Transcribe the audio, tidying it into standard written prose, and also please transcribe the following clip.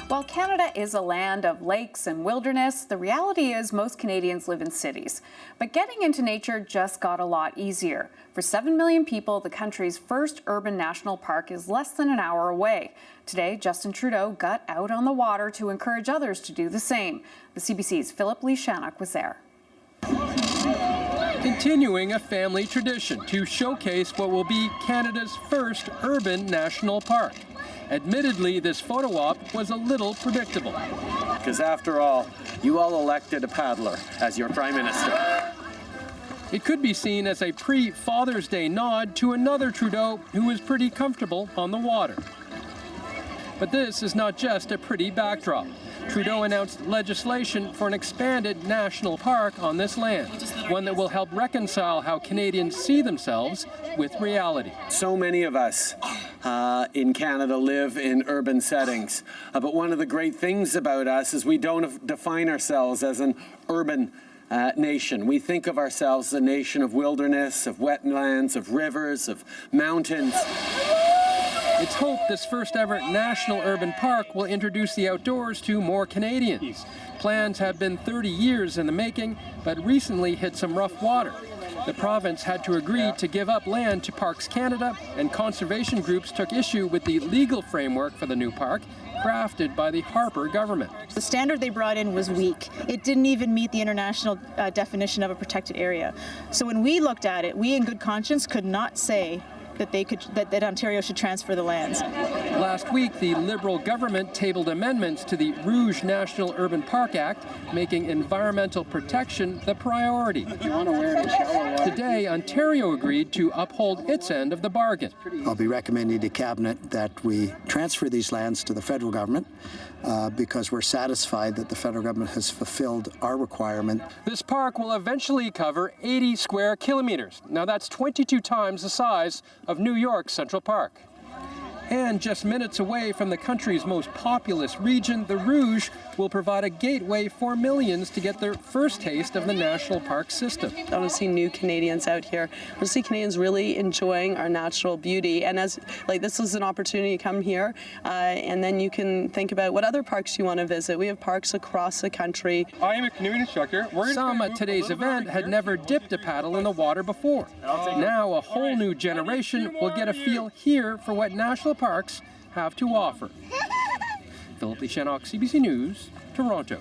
While Canada is a land of lakes and wilderness, the reality is most Canadians live in cities. But getting into nature just got a lot easier. For 7 million people, the country's first urban national park is less than an hour away. Today, Justin Trudeau got out on the water to encourage others to do the same. The CBC's Philip Lee Shannock was there. Continuing a family tradition to showcase what will be Canada's first urban national park. Admittedly, this photo op was a little predictable. Because after all, you all elected a paddler as your Prime Minister. It could be seen as a pre-Father's Day nod to another Trudeau who was pretty comfortable on the water. But this is not just a pretty backdrop. Trudeau announced legislation for an expanded national park on this land, one that will help reconcile how Canadians see themselves with reality. So many of us in Canada live in urban settings, but one of the great things about us is we don't define ourselves as an urban nation. We think of ourselves as a nation of wilderness, of wetlands, of rivers, of mountains. It's hoped this first ever national urban park will introduce the outdoors to more Canadians. Plans have been 30 years in the making, but recently hit some rough water. The province had to agree to give up land to Parks Canada, and conservation groups took issue with the legal framework for the new park, crafted by the Harper government. The standard they brought in was weak. It didn't even meet the international definition of a protected area. So when we looked at it, we in good conscience could not say that Ontario should transfer the lands. Last week, the Liberal government tabled amendments to the Rouge National Urban Park Act, making environmental protection the priority. Today, Ontario agreed to uphold its end of the bargain. I'll be recommending to Cabinet that we transfer these lands to the federal government because we're satisfied that the federal government has fulfilled our requirement. This park will eventually cover 80 square kilometers. Now that's 22 times the size of New York's Central Park. And just minutes away from the country's most populous region, the Rouge will provide a gateway for millions to get their first taste of the national park system. I want to see new Canadians out here. I want to see Canadians really enjoying our natural beauty. And this is an opportunity to come here, and then you can think about what other parks you want to visit. We have parks across the country. I am a canoeing instructor. Some at today's event had never dipped a paddle in the water before. Now a whole new generation will get a feel here for what national parks have to offer. Philip Lee Shannock, CBC News, Toronto.